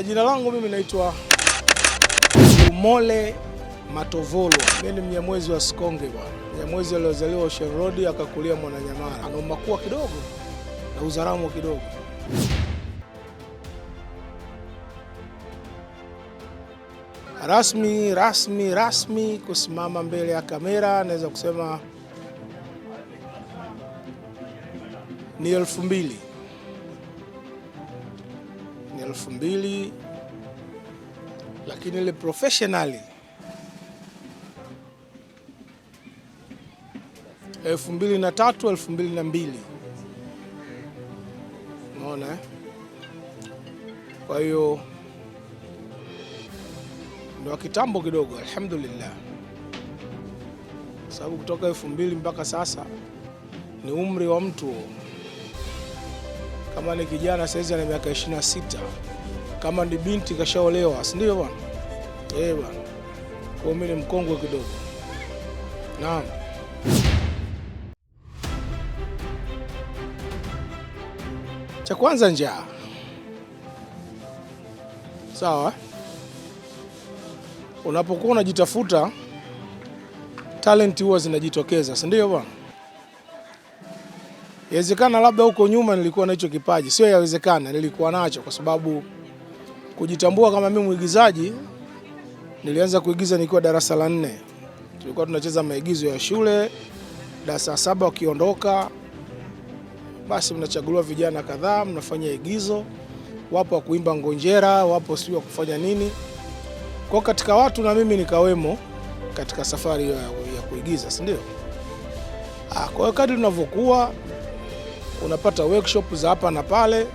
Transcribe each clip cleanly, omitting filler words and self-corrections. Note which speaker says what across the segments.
Speaker 1: Jina langu mimi naitwa Umole Matovolo. Mimi ni Mnyamwezi wa Sikonge bwana. Mnyamwezi aliozaliwa Ocean Road akakulia Mwananyamala. Ana umakua kidogo na uzaramu kidogo. Rasmi kusimama mbele ya kamera naweza kusema ni 2000. Ni 2000, lakini ile professionally 2003 2002. Unaona Kwa hiyo ndio kitambo kidogo, alhamdulillah. Sababu kutoka 2000 mpaka sasa ni umri wa mtu. Kama ni kijana sasa ana miaka 26, kama ni binti kashaolewa, si ndio bwana? Bwana. Kwa mimi ni mkongwe kidogo. Naam. Cha kwanza njaa. Sawa? Unapokuwa unajitafuta, talent huwa zinajitokeza, si ndio bwana? Yawezekana labda huko nyuma nilikuwa na hicho kipaji, sio yawezekana, nilikuwa nacho kwa sababu kujitambua kama mimi mwigizaji nilianza kuigiza nikiwa darasa la 4. Tulikuwa tunacheza maigizo ya shule, darasa 7 ukiondoka basi mnachaguliwa vijana kadhaa mnafanya igizo, wapo wa kuimba ngonjera, wapo sio wa kufanya nini. Kwa katika watu na mimi nikawemo katika safari ya kuigiza, si ndio? Kwa hiyo kadri tunavyokuwa unapata workshop za hapa na pale,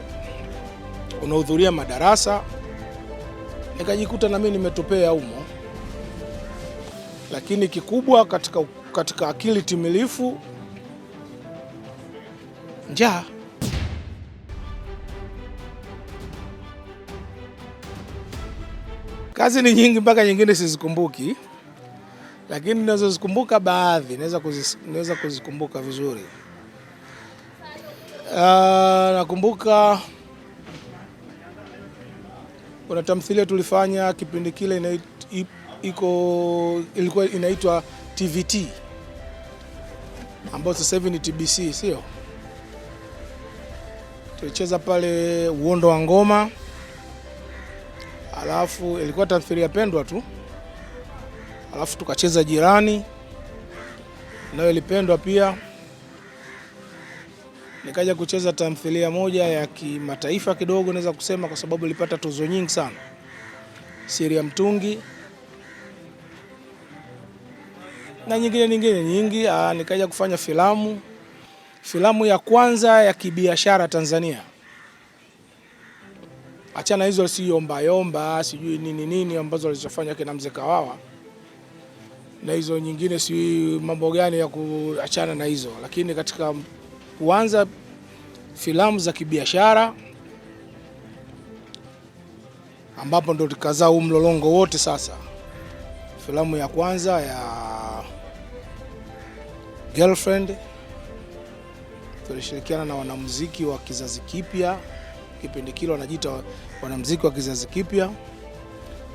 Speaker 1: unahudhuria madarasa, nikajikuta na mimi nimetopea humo. Lakini kikubwa katika akili timilifu, njaa. Kazi ni nyingi mpaka nyingine sizikumbuki, lakini ninazozikumbuka baadhi, naweza kuzikumbuka vizuri. Nakumbuka kuna tamthilia tulifanya kipindi kile ilikuwa inaitwa TVT, ambayo sasa hivi ni TBC, sio? Tulicheza pale Uondo wa Ngoma. Alafu ilikuwa tamthilia pendwa tu. Alafu tukacheza Jirani, nayo ilipendwa pia. Nikaja kucheza tamthilia moja ya kimataifa kidogo naweza kusema, kwa sababu ilipata tuzo nyingi sana, Siri ya Mtungi na nyingine nyingi. Nikaja kufanya filamu ya kwanza ya kibiashara Tanzania. Achana hizo si yomba sijui nini ambazo walizofanya kina Mzee Kawawa, na hizo nyingine si mambo gani ya kuachana na hizo, lakini katika kuanza filamu za kibiashara ambapo ndo tukazaa mlolongo wote. Sasa filamu ya kwanza ya Girlfriend tulishirikiana na wanamuziki wa kizazi kipya, kipindi kile wanajiita wanamuziki wa kizazi kipya.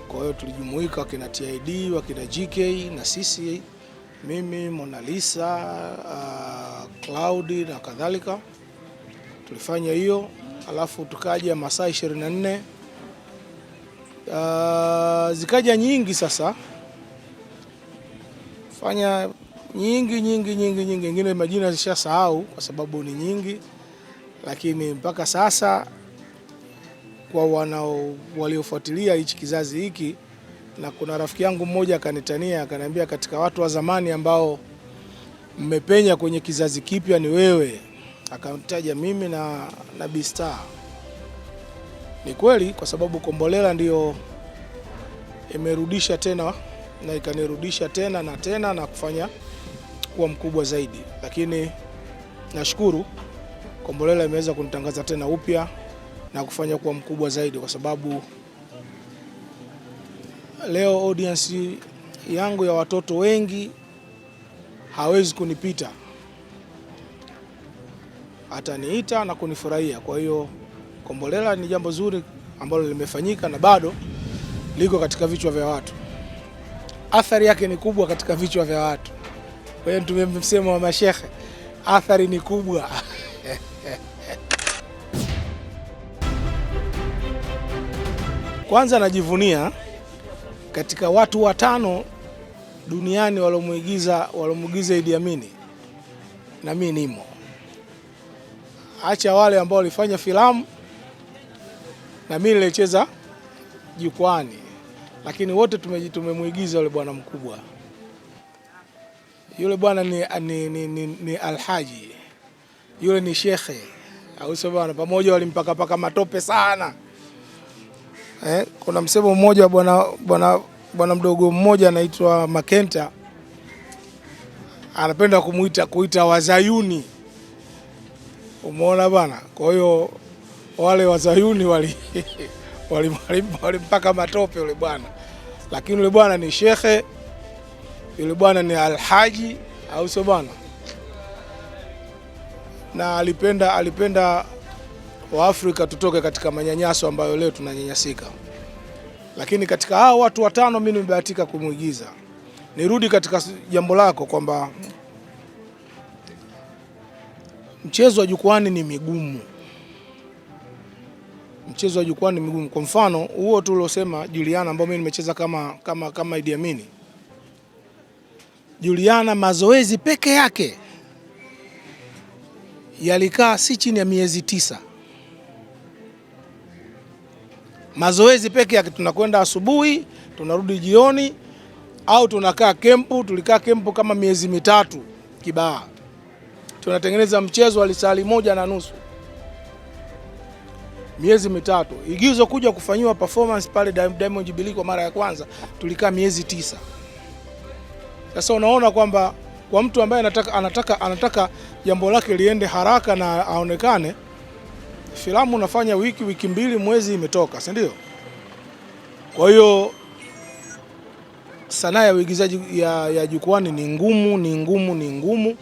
Speaker 1: Kwa hiyo tulijumuika wakina TID, wakina GK na sisi, mimi, Mona Lisa, Cloud na kadhalika. Tulifanya hiyo, alafu tukaja Masaa 24. Zikaja nyingi sasa. Fanya nyingi, nyingine majina zishasahau kwa sababu ni nyingi, lakini mpaka sasa kwa waliofuatilia hichi kizazi hiki, na kuna rafiki yangu mmoja akanitania akaniambia, katika watu wa zamani ambao mmepenya kwenye kizazi kipya ni wewe. Akamtaja mimi na Bista. Ni kweli, kwa sababu Kombolela ndio imerudisha tena na ikanirudisha tena na kufanya kuwa mkubwa zaidi. Lakini nashukuru Kombolela imeweza kunitangaza tena upya na kufanya kuwa mkubwa zaidi, kwa sababu leo audience yangu ya watoto wengi hawezi kunipita, ataniita na kunifurahia. Kwa hiyo Kombolela ni jambo zuri ambalo limefanyika na bado liko katika vichwa vya watu. Athari yake ni kubwa katika vichwa vya watu. Kwa hiyo tumemsema wa mashekhe, athari ni kubwa. Kwanza najivunia katika watu 5 duniani walomuigiza Idi Amin, na mimi nimo. Acha wale ambao walifanya filamu, na mimi nilicheza jukwani, lakini wote tumemuigiza yule bwana mkubwa. Yule bwana ni Alhaji, yule ni shekhe, au sio bwana? Pamoja walimpaka matope sana. Kuna msemo mmoja bwana mdogo mmoja anaitwa Makenta, anapenda kuita Wazayuni. Umeona bwana? Kwa hiyo wale Wazayuni walimpaka matope yule bwana, lakini yule bwana ni shekhe, yule bwana ni Alhaji, au sio bwana? Na alipenda Waafrika tutoke katika manyanyaso ambayo leo tunanyanyasika. Lakini katika hao watu 5 mimi nimebahatika kumuigiza. Nirudi katika jambo lako kwamba mchezo wa jukwani ni migumu. Mchezo wa jukwani ni migumu. Kwa mfano huo tu uliosema Juliana, ambao mimi nimecheza kama Idi Amin. Juliana mazoezi peke yake yalikaa si chini ya miezi 9. Mazoezi peke yake, tunakwenda asubuhi, tunarudi jioni, au tunakaa kempu. Tulikaa kempu kama miezi 3 Kibaha. Tunatengeneza mchezo wa lisali 1.5. Miezi 3. Igizo kuja kufanyiwa performance pale Diamond Jubilee kwa mara ya kwanza, tulikaa miezi 9. Sasa unaona kwamba kwa mtu ambaye anataka jambo lake liende haraka na aonekane, filamu unafanya wiki 2, mwezi imetoka, si ndio? Kwa hiyo sanaa ya uigizaji ya jukwani ni ngumu.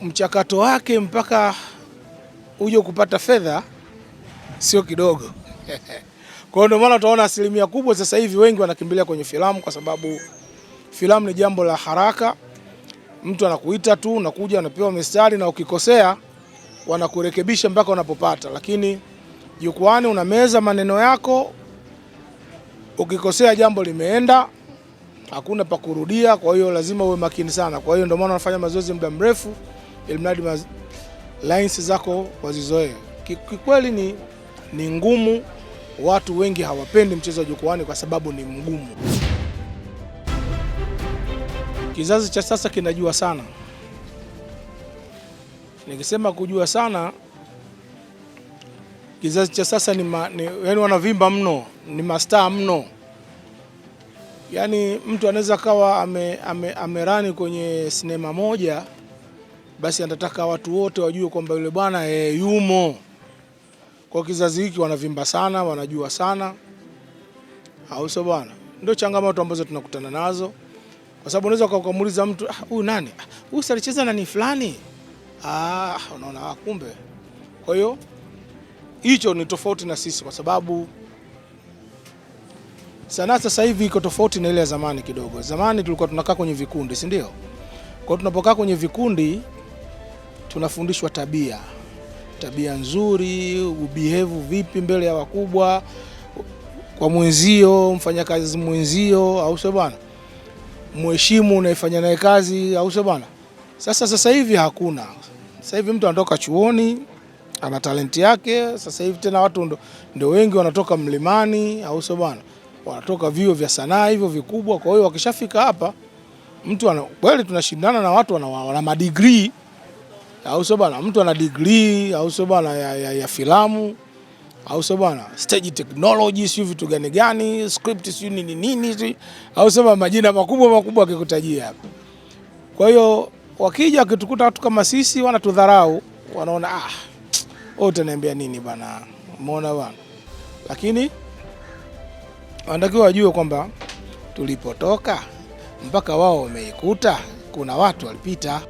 Speaker 1: Mchakato wake mpaka uje kupata fedha sio kidogo. Kwa hiyo ndio maana utaona asilimia kubwa sasa hivi wengi wanakimbilia kwenye filamu, kwa sababu filamu ni jambo la haraka. Mtu anakuita tu, unakuja, unapewa mistari, na ukikosea wanakurekebisha mpaka unapopata. Lakini jukwani unameza maneno yako, ukikosea jambo limeenda, hakuna pa kurudia. Kwa hiyo lazima uwe makini sana. Kwa hiyo ndio maana unafanya mazoezi muda mrefu, ili mradi lines zako wazizoee. Kikweli ni ngumu. Watu wengi hawapendi mchezo wa jukwani kwa sababu ni mgumu. Kizazi cha sasa kinajua sana. Nikisema kujua sana, kizazi cha sasa yani wanavimba mno, ni mastaa mno. Yani mtu anaweza kawa amerani kwenye sinema moja, basi anataka watu wote wajue kwamba yule bwana yumo. Kwa kizazi hiki wanavimba sana, wanajua sana, au sio bwana? Ndio changamoto ambazo tunakutana nazo. Kwa sababu unaweza kumuuliza mtu, huyu nani? Huyu alicheza nani fulani? Unaona kumbe. Kwa hiyo hicho ni tofauti na sisi, kwa sababu sanaa sasa hivi iko tofauti na ile ya zamani kidogo. Zamani tulikuwa tunakaa kwenye vikundi, si ndio? Kwa hiyo tunapokaa kwenye vikundi tunafundishwa tabia nzuri, ubehave vipi mbele ya wakubwa, kwa mwenzio, mfanyakazi mwenzio, au sio bwana? Mheshimu unaifanya naye kazi, au sio bwana? Sasa hivi hakuna. Sasa hivi mtu anatoka chuoni, ana talenti yake. Sasa hivi tena watu ndio wengi wanatoka mlimani, au sio bwana? Wanatoka vyuo vya sanaa hivyo vikubwa. Kwa hiyo wakishafika hapa, mtu kweli tunashindana na watu wana madegree, au sio bwana? Mtu ana degree, au sio bwana, ya filamu, au sio bwana, stage technology, sio vitu gani, script sio nini, au sio, majina makubwa akikutajia hapa. Kwa hiyo wakija wakitukuta watu kama sisi, wanatudharau, wanaona wewe utaniambia nini bwana, umeona bwana. Lakini wanatakiwa wajue kwamba tulipotoka mpaka wao wameikuta, kuna watu walipita.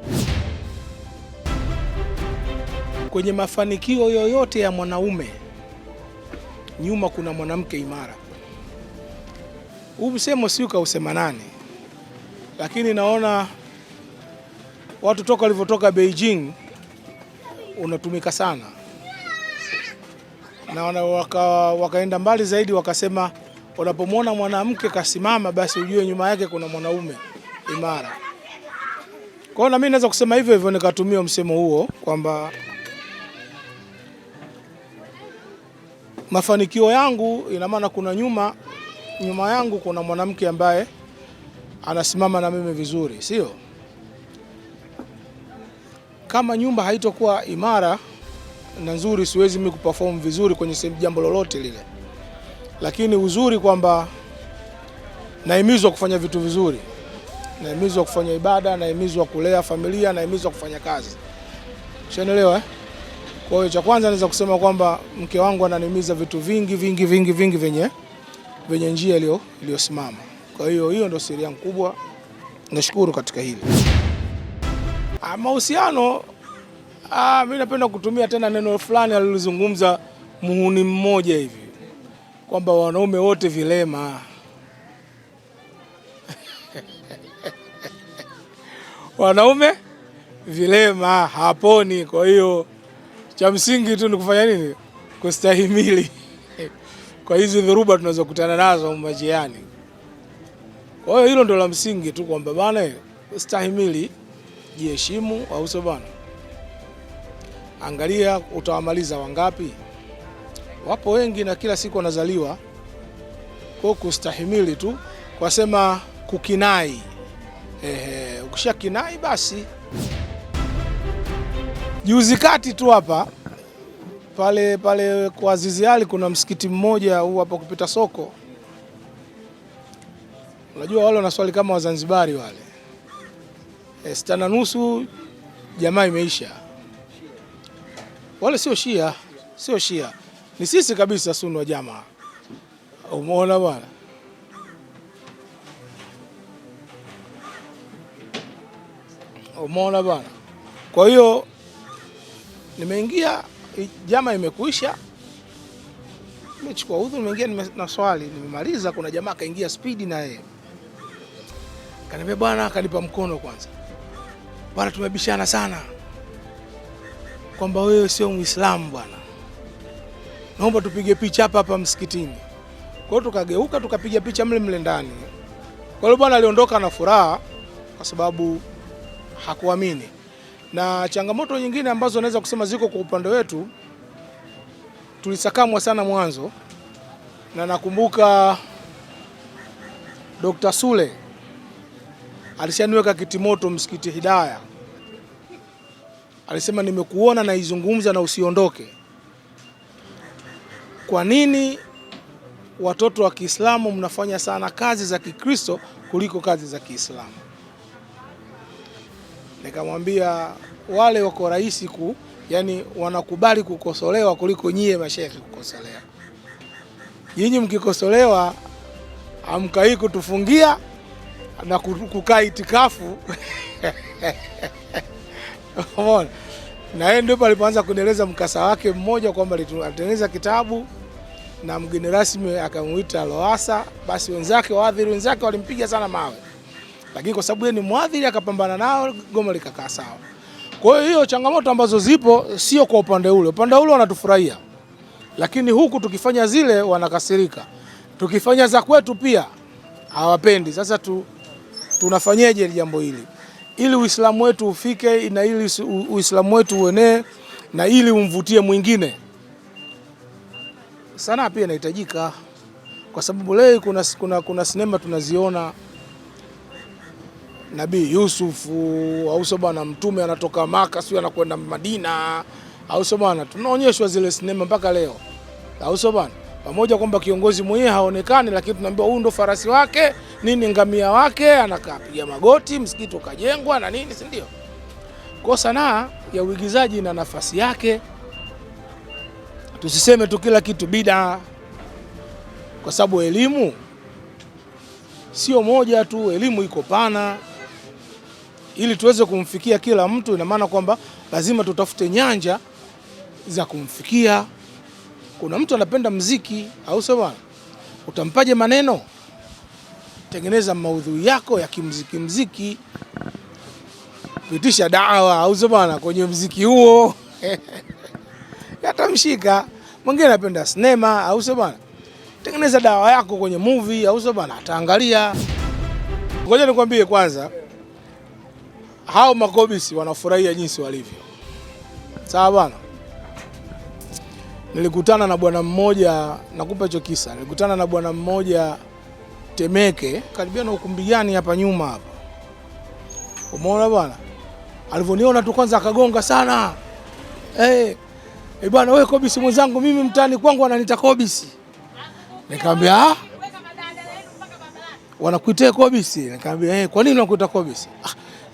Speaker 1: Kwenye mafanikio yoyote ya mwanaume nyuma kuna mwanamke imara. Huu msemo si kausema nani, lakini naona watu toka walivyotoka Beijing unatumika sana, na wakaenda mbali zaidi wakasema unapomwona mwanamke kasimama basi ujue nyuma yake kuna mwanaume imara. Kwa hiyo na mimi naweza kusema hivyo hivyo, nikatumia msemo huo kwamba mafanikio yangu ina maana kuna nyuma yangu kuna mwanamke ambaye anasimama na mimi vizuri, sio? Kama nyumba haitokuwa imara na nzuri, siwezi mimi kuperform vizuri kwenye jambo lolote lile. Lakini uzuri kwamba nahimizwa kufanya vitu vizuri, nahimizwa kufanya ibada, nahimizwa kulea familia, nahimizwa kufanya kazi. Unaelewa? Kwa hiyo cha kwanza naweza kusema kwamba mke wangu ananihimiza vitu vingi venye njia iliyosimama. Kwa hiyo ndio siri yangu kubwa. Nashukuru katika hili. Mahusiano, mimi napenda kutumia tena neno fulani alilozungumza muhuni mmoja hivi kwamba wanaume wote vilema. Wanaume vilema haponi. Kwa hiyo cha msingi tu ni kufanya nini? Kustahimili kwa hizi dhoruba tunazokutana nazo majiani. Kwa hiyo hilo ndio la msingi tu kwamba bana, stahimili, jiheshimu, au sio bana? Angalia utawamaliza wangapi? Wapo wengi na kila siku wanazaliwa. Kwa kustahimili tu, kwa sema kukinai. Ukishakinai basi. Juzi kati tu hapa pale kwa Azizi Ali kuna msikiti mmoja huu hapa kupita soko. Unajua wale wanaswali kama Wazanzibari wale. 6:30 jamaa imeisha. Wale sio Shia. Ni sisi kabisa Sunni wa jamaa. Umeona bwana? Umeona bwana? Kwa hiyo nimeingia, jamaa imekuisha. Nimechukua udhu, nimeingia na swali, nimemaliza, kuna jamaa kaingia speed na yeye. Kaniambia bwana, akanipa mkono kwanza. Bwana, tumebishana sana kwamba wewe sio Muislamu bwana. Naomba tupige picha hapa msikitini. Kwa hiyo tukageuka tukapiga picha mle ndani. Kwa hiyo bwana aliondoka na furaha kwa sababu hakuamini. Na changamoto nyingine ambazo naweza kusema ziko kwa upande wetu, tulisakamwa sana mwanzo, na nakumbuka Dr. Sule alishaniweka kitimoto msikiti Hidayah. Alisema nimekuona na izungumza na usiondoke. Kwa nini watoto wa Kiislamu mnafanya sana kazi za Kikristo kuliko kazi za Kiislamu? Nikamwambia wale wako rahisi yani wanakubali kukosolewa kuliko nyie mashehe kukosolewa. Nyinyi mkikosolewa hamkai kutufungia na kukaa itikafu. Umeona? Na yeye ndipo alipoanza kunieleza mkasa wake mmoja kwamba alitengeneza kitabu na mgeni rasmi akamuita Lowassa, basi waadhiri wenzake walimpiga sana mawe. Lakini kwa sababu yeye ni mwadhiri akapambana nao, goma likakaa sawa. Kwa hiyo changamoto ambazo zipo sio kwa upande ule. Upande ule wanatufurahia. Lakini huku tukifanya zile wanakasirika. Tukifanya za kwetu pia hawapendi. Sasa tunafanyaje jambo hili? Ili Uislamu wetu ufike, na ili Uislamu wetu uenee, na ili umvutie mwingine. Sana pia inahitajika, kwa sababu leo kuna sinema tunaziona Nabii Yusuf au sio bwana, mtume anatoka Maka sio anakwenda Madina au sio bwana, tunaonyeshwa zile sinema mpaka leo au sio bwana, pamoja kwamba kiongozi mwenyewe haonekani, lakini tunaambiwa huyu ndo farasi wake nini, ngamia wake anakaa piga magoti, msikiti ukajengwa na nini, si ndio? Kwa sanaa ya uigizaji na nafasi yake, tusiseme tu kila kitu bid'a, kwa sababu elimu sio moja tu, elimu iko pana. Ili tuweze kumfikia kila mtu, ina maana kwamba lazima tutafute nyanja za kumfikia. Kuna mtu anapenda mziki, au sio bwana? Utampaje maneno? Tengeneza maudhui yako ya kimziki, pitisha dawa, au sio bwana, kwenye mziki huo. Yatamshika. Mwingine anapenda sinema, au sio bwana? Tengeneza dawa yako kwenye movie, au sio bwana, ataangalia. Ngoja nikwambie kwanza, hao makobisi wanafurahia jinsi walivyo. Sawa bwana? Nilikutana na bwana mmoja, nakupa hicho kisa. Nilikutana na bwana mmoja Temeke, karibia na ukumbi gani hapa nyuma hapa. Umeona bwana? Alivyoniona tu kwanza akagonga sana. Bwana wewe kobisi mwenzangu, mimi mtaani kwangu wananiita kobisi. Nikamwambia wanakuita kobisi? Nikamwambia kwa nini wanakuita kobisi?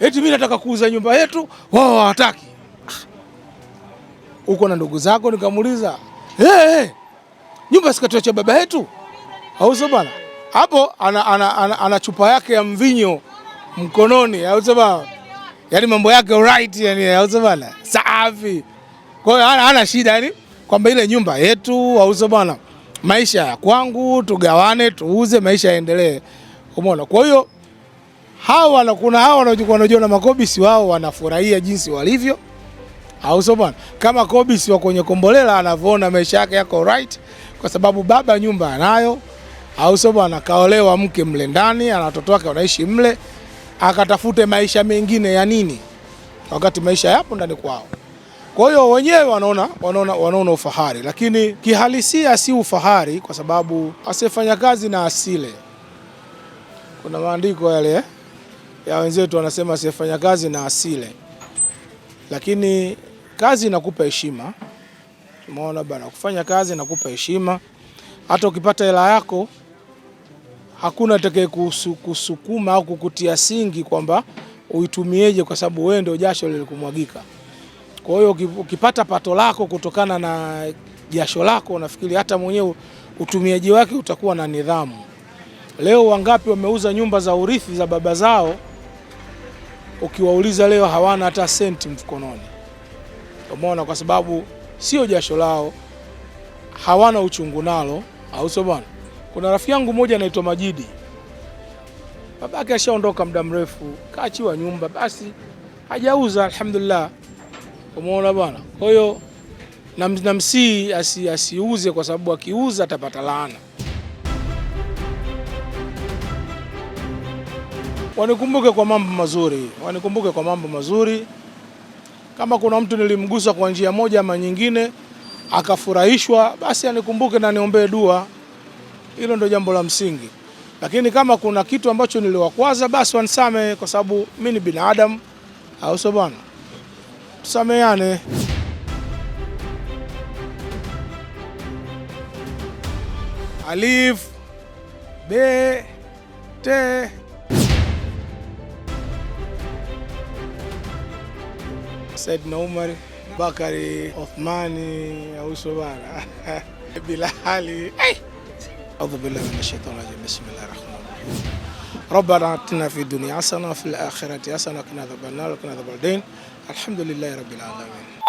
Speaker 1: Eti mimi nataka kuuza nyumba yetu, wao hawataki. Uko na ndugu zako? Nikamuuliza, nyumba sikatoa baba yetu, au sio bwana? Hapo ana chupa yake ya mvinyo mkononi, au sio bwana? Yaani mambo yake alright, yani, au sio bwana? Safi. Kwa hiyo hana shida, yani kwamba ile nyumba yetu, au sio bwana, maisha ya kwangu, tugawane, tuuze, maisha yaendelee. Umeona? Kwa hiyo kuna hao wanaojiona makobisi, wao wanafurahia jinsi walivyo, au sio bwana? Kama kobisi wa kwenye Kombolela anavyoona maisha yake yako right, kwa sababu baba nyumba anayo, au sio bwana, kaolewa mke mle ndani, ana watoto wake wanaishi mle, akatafute maisha mengine ya nini wakati maisha yapo ndani kwao. Kwa hiyo wenyewe wanaona ufahari, lakini kihalisia si ufahari, kwa sababu asiyefanya kazi na asile. Kuna maandiko yale ya wenzetu wanasema asiyefanya kazi na asile. Lakini kazi inakupa heshima. Umeona bana, kufanya kazi inakupa heshima. Hata ukipata hela yako, hakuna atakaye kusukuma au kukutia singi kwamba uitumieje, kwa sababu wewe ndio jasho lilikumwagika. Kwa hiyo ukipata pato lako kutokana na jasho lako, nafikiri hata mwenyewe utumiaji wake utakuwa na nidhamu. Leo wangapi wameuza nyumba za urithi za baba zao, ukiwauliza leo hawana hata senti mfukoni. Umeona? Kwa sababu sio jasho lao, hawana uchungu nalo, au sio bwana? Kuna rafiki yangu mmoja anaitwa Majidi. Babake ashaondoka muda mrefu, kaachiwa nyumba, basi hajauza, alhamdulillah. Umeona bwana? Kwa hiyo namsii asiuze, kwa sababu akiuza atapata laana. Wanikumbuke kwa mambo mazuri, Kama kuna mtu nilimgusa kwa njia moja ama nyingine akafurahishwa, basi anikumbuke na niombee dua. Hilo ndio jambo la msingi. Lakini kama kuna kitu ambacho niliwakwaza, basi wanisame, kwa sababu mimi ni binadamu, au sio bwana? Tusameane. Alif be te Said Umar Bakari Othmani, au sio bwana? Bilali. أعوذ بالله من الشيطان الرجيم. بسم الله الرحمن الرحيم. ربنا آتنا في الدنيا حسنة وفي الآخرة حسنة وقنا عذاب النار وقنا عذاب الدين. الحمد لله رب العالمين.